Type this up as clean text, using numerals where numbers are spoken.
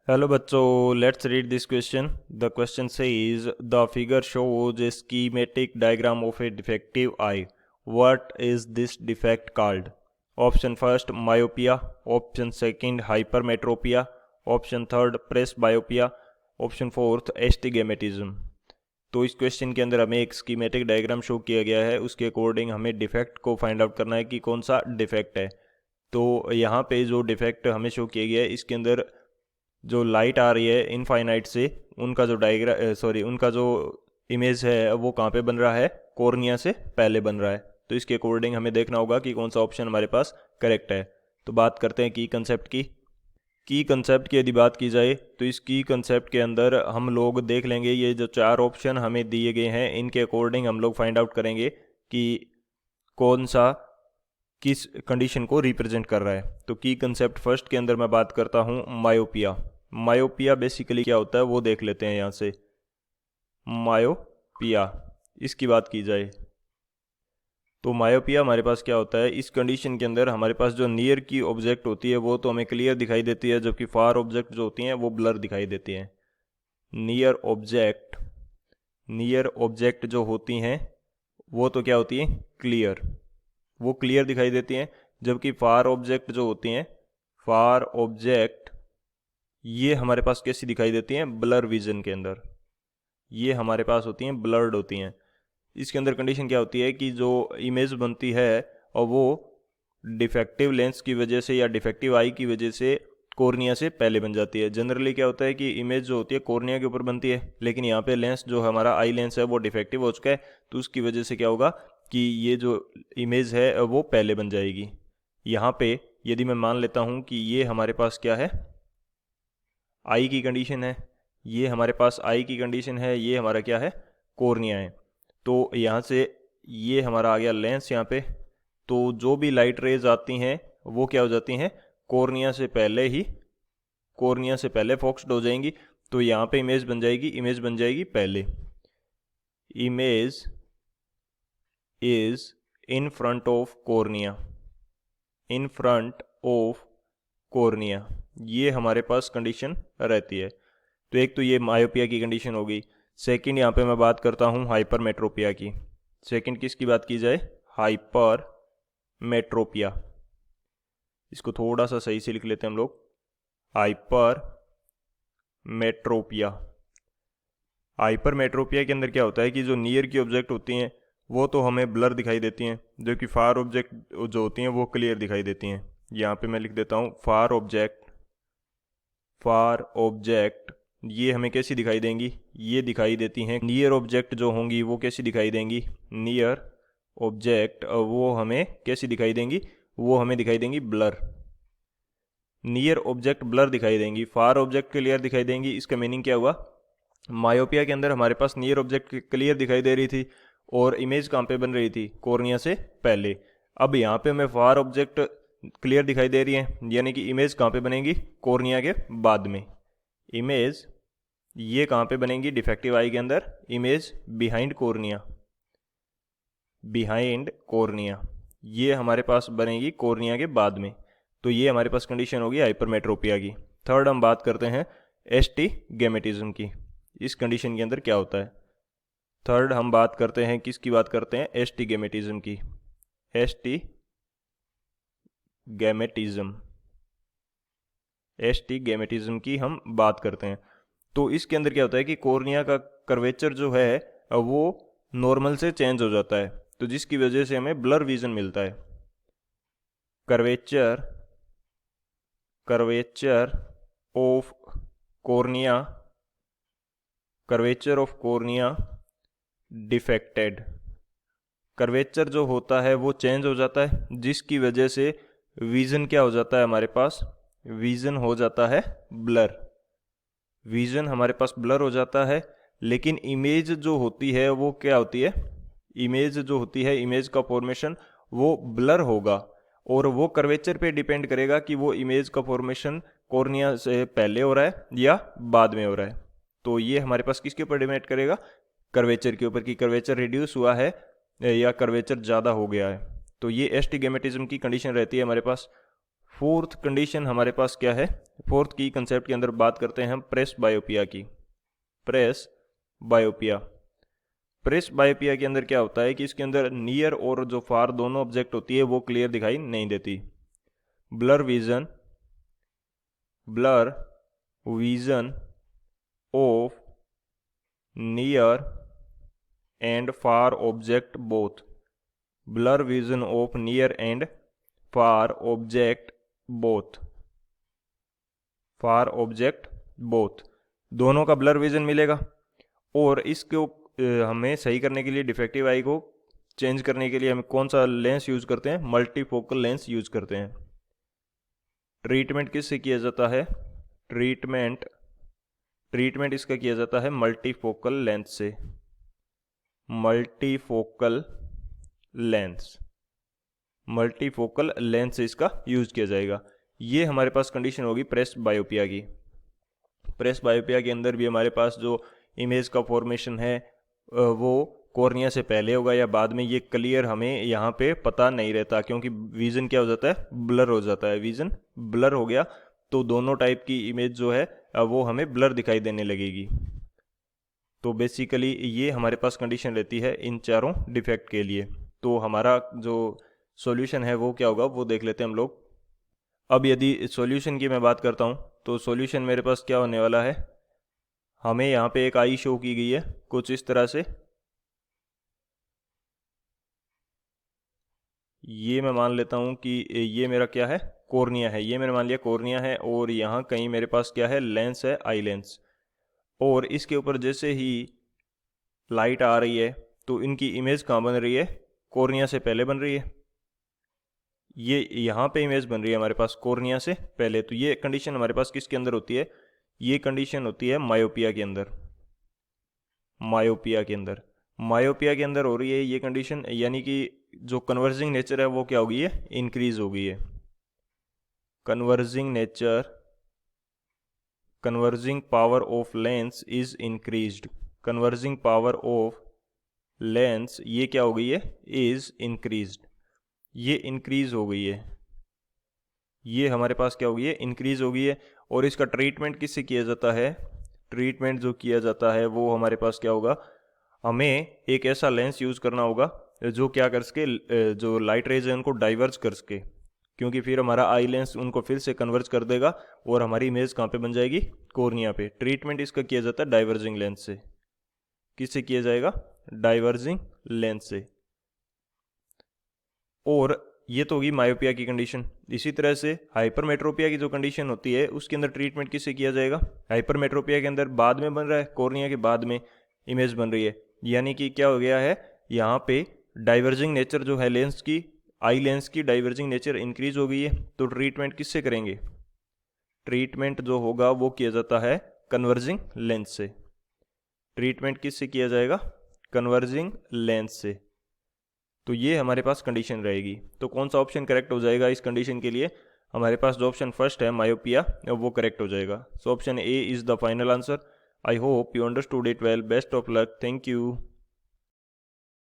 Hello बच्चों, let's read this question. The question says the figure shows a schematic diagram of a defective eye. What is this defect called? Option first myopia, option second hypermetropia, option third presbyopia, option fourth astigmatism. तो इस question के अंदर हमें एक schematic diagram show किया गया है, उसके अकॉर्डिंग हमें डिफेक्ट को फाइंड आउट करना है कि कौन सा डिफेक्ट है। तो यहाँ पे जो डिफेक्ट हमें शो किया गया है इसके अंदर जो लाइट आ रही है इनफाइनाइट से, उनका जो उनका जो इमेज है वो कहाँ पे बन रहा है, कॉर्निया से पहले बन रहा है। तो इसके अकॉर्डिंग हमें देखना होगा कि कौन सा ऑप्शन हमारे पास करेक्ट है। तो बात करते हैं की कंसेप्ट की यदि बात की जाए तो इस की कंसेप्ट के अंदर हम लोग देख लेंगे ये जो चार ऑप्शन हमें दिए गए हैं इनके अकॉर्डिंग हम लोग फाइंड आउट करेंगे कि कौन सा किस कंडीशन को रिप्रेजेंट कर रहा है। तो की कंसेप्ट फर्स्ट के अंदर मैं बात करता हूँ मायोपिया। मायोपिया बेसिकली क्या होता है वो देख लेते हैं यहाँ से। मायोपिया इसकी बात की जाए तो मायोपिया हमारे पास क्या होता है, इस कंडीशन के अंदर हमारे पास जो नियर की ऑब्जेक्ट होती है वो तो हमें क्लियर दिखाई देती है, जबकि फार ऑब्जेक्ट जो होती हैं वो ब्लर दिखाई देती हैं। नियर ऑब्जेक्ट जो होती हैं वो तो क्या होती है, क्लियर, वो क्लियर दिखाई देती हैं। जबकि फार ऑब्जेक्ट जो होती हैं, फार ऑब्जेक्ट ये हमारे पास कैसी दिखाई देती हैं, ब्लर विजन के अंदर ये हमारे पास होती हैं, ब्लर्ड होती हैं। इसके अंदर कंडीशन क्या होती है कि जो इमेज बनती है और वो डिफेक्टिव लेंस की वजह से या डिफेक्टिव आई की वजह से कॉर्निया से पहले बन जाती है। जनरली क्या होता है कि इमेज जो होती है कॉर्निया के ऊपर बनती है, लेकिन यहाँ पे लेंस जो हमारा आई लेंस है वो डिफेक्टिव हो चुका है, तो उसकी वजह से क्या होगा कि ये जो इमेज है वो पहले बन जाएगी। यहाँ पे यदि मैं मान लेता हूँ कि ये हमारे पास क्या है, आई की कंडीशन है, ये हमारे पास आई की कंडीशन है, ये हमारा क्या है, कॉर्निया है। तो यहाँ से ये हमारा आ गया लेंस यहाँ पे। तो जो भी लाइट रेज आती हैं वो क्या हो जाती हैं, कॉर्निया से पहले ही, कॉर्निया से पहले फोकस्ड हो जाएंगी। तो यहाँ पे इमेज बन जाएगी पहले। Image is in front of cornea, in front of cornea, ये हमारे पास कंडीशन रहती है। तो एक तो ये मायोपिया की कंडीशन होगी। सेकंड यहाँ पे मैं बात करता हूँ हाइपरमेट्रोपिया की। सेकंड किसकी बात की जाए, हाइपरमेट्रोपिया। इसको थोड़ा सा सही से लिख लेते हैं हम लोग, हाइपरमेट्रोपिया। हाइपरमेट्रोपिया के अंदर क्या होता है कि जो नियर की ऑब्जेक्ट होती हैं वो तो हमें ब्लर दिखाई देती हैं, जो कि फार ऑब्जेक्ट जो होती हैं वो क्लियर दिखाई देती हैं। यहाँ पे मैं लिख देता हूँ फार ऑब्जेक्ट ये हमें कैसी दिखाई देंगी, ये दिखाई देती हैं। नियर ऑब्जेक्ट जो होंगी वो कैसी दिखाई देंगी, नियर ऑब्जेक्ट वो हमें कैसी दिखाई देंगी, वो हमें दिखाई देंगी ब्लर। नियर ऑब्जेक्ट ब्लर दिखाई देंगी, फार ऑब्जेक्ट क्लियर दिखाई देंगी। इसका मीनिंग क्या हुआ, मायोपिया के अंदर हमारे पास नियर ऑब्जेक्ट क्लियर दिखाई दे रही थी और इमेज कहाँ पे बन रही थी, कॉर्निया से पहले। अब यहाँ पे हमें फार ऑब्जेक्ट क्लियर दिखाई दे रही है, यानी कि इमेज कहाँ पे बनेगी, कॉर्निया के बाद में। इमेज ये कहाँ पे बनेंगी, डिफेक्टिव आई के अंदर image behind cornea, behind cornea ये हमारे पास बनेगी कॉर्निया के बाद में। तो ये हमारे पास कंडीशन होगी हाइपरमेट्रोपिया की। थर्ड हम बात करते हैं एस्टिगमेटिज्म की। इस कंडीशन के अंदर क्या होता है, थर्ड हम बात करते हैं किसकी बात करते हैं, एस्टिगमेटिज्म की। एस्टिगमेटिज्म, एस्टिगमेटिज्म की हम बात करते हैं। तो इसके अंदर क्या होता है कि कॉर्निया का कर्वेचर जो है वो नॉर्मल से चेंज हो जाता है, तो जिसकी वजह से हमें ब्लर विजन मिलता है। Curvature curvature of cornea, curvature of cornea defected, curvature जो होता है वो चेंज हो जाता है, जिसकी वजह से विजन क्या हो जाता है हमारे पास, विजन हो जाता है ब्लर। विजन हमारे पास ब्लर हो जाता है, लेकिन इमेज जो होती है वो क्या होती है, इमेज जो होती है, इमेज का फॉर्मेशन वो ब्लर होगा, और वो कर्वेचर पे डिपेंड करेगा कि वो इमेज का फॉर्मेशन कॉर्निया से पहले हो रहा है या बाद में हो रहा है। तो ये हमारे पास किसके ऊपर डिपेंड करेगा, कर्वेचर के ऊपर, कि कर्वेचर रिड्यूस हुआ है या कर्वेचर ज़्यादा हो गया है। तो ये एस्टिगमेटिज्म की कंडीशन रहती है हमारे पास। फोर्थ कंडीशन हमारे पास क्या है, फोर्थ की कंसेप्ट के अंदर बात करते हैं हम प्रेस बायोपिया की। प्रेस बायोपिया, प्रेस बायोपिया के अंदर क्या होता है कि इसके अंदर नियर और जो फार दोनों ऑब्जेक्ट होती है वो क्लियर दिखाई नहीं देती। Blur vision of near and far object both, blur vision of near and far object both, far object both, दोनों का ब्लर विजन मिलेगा। और इसको हमें सही करने के लिए, डिफेक्टिव आई को चेंज करने के लिए हमें कौन सा लेंस यूज करते हैं, मल्टीफोकल लेंस यूज करते हैं। ट्रीटमेंट किससे किया जाता है, ट्रीटमेंट इसका किया जाता है मल्टीफोकल लेंस से, मल्टीफोकल लेंस से इसका यूज किया जाएगा। ये हमारे पास कंडीशन होगी प्रेस बायोपिया की। प्रेस बायोपिया के अंदर भी हमारे पास जो इमेज का फॉर्मेशन है वो कॉर्निया से पहले होगा या बाद में, ये क्लियर हमें यहाँ पे पता नहीं रहता, क्योंकि विजन क्या हो जाता है, ब्लर हो जाता है। विजन ब्लर हो गया तो दोनों टाइप की इमेज जो है वो हमें ब्लर दिखाई देने लगेगी। तो बेसिकली ये हमारे पास कंडीशन रहती है इन चारों डिफेक्ट के लिए। तो हमारा जो सॉल्यूशन है वो क्या होगा वो देख लेते हैं हम लोग। अब यदि सॉल्यूशन की मैं बात करता हूँ तो सॉल्यूशन मेरे पास क्या होने वाला है, हमें यहाँ पे एक आई शो की गई है कुछ इस तरह से। ये मैं मान लेता हूँ कि ये मेरा क्या है, कॉर्निया है, ये मैंने मान लिया कॉर्निया है, और यहाँ कहीं मेरे पास क्या है, लेंस है, आई लेंस। और इसके ऊपर जैसे ही लाइट आ रही है तो इनकी इमेज कहाँ बन रही है, कॉर्निया से पहले बन रही है। ये यहाँ पे इमेज बन रही है हमारे पास कॉर्निया से पहले। तो ये कंडीशन हमारे पास किसके अंदर होती है, ये कंडीशन होती है मायोपिया के अंदर। मायोपिया के अंदर हो रही है ये कंडीशन, यानी कि जो कन्वर्जिंग नेचर है वो क्या हो गई है, इंक्रीज हो गई है। Converging power of lens is increased, converging power of lens ये क्या हो गई है, इज इंक्रीज्ड, ये इंक्रीज हो गई है, ये हमारे पास क्या हो गई है, इंक्रीज हो गई है। और इसका ट्रीटमेंट किससे किया जाता है, ट्रीटमेंट जो किया जाता है वो हमारे पास क्या होगा, हमें एक ऐसा लेंस यूज़ करना होगा जो क्या कर सके, जो लाइट रेज है उनको डाइवर्ज कर सके, क्योंकि फिर हमारा आई लेंस उनको फिर से कन्वर्ज कर देगा और हमारी इमेज कहाँ पे बन जाएगी, कॉर्निया पे। ट्रीटमेंट इसका किया जाता है डाइवर्जिंग लेंस से। किससे किया जाएगा, डाइवर्जिंग लेंस से। और ये तो होगी मायोपिया की कंडीशन। इसी तरह से हाइपरमेट्रोपिया की जो कंडीशन होती है उसके अंदर ट्रीटमेंट किससे किया जाएगा, हाइपरमेट्रोपिया के अंदर बाद में बन रहा है, कॉर्निया के बाद में इमेज बन रही है, यानी कि क्या हो गया है, यहाँ पे डाइवर्जिंग नेचर जो है लेंस की, आई लेंस की डाइवर्जिंग नेचर इंक्रीज हो गई है। तो ट्रीटमेंट किससे करेंगे, ट्रीटमेंट जो होगा वो किया जाता है कन्वर्जिंग लेंस से। ट्रीटमेंट किससे किया जाएगा, कन्वर्जिंग लेंस से। तो ये हमारे पास कंडीशन रहेगी। तो कौन सा ऑप्शन करेक्ट हो जाएगा इस कंडीशन के लिए, हमारे पास जो ऑप्शन फर्स्ट है मायोपिया वो करेक्ट हो जाएगा। So option A is the final answer. I hope you understood it well. Best of luck. Thank you.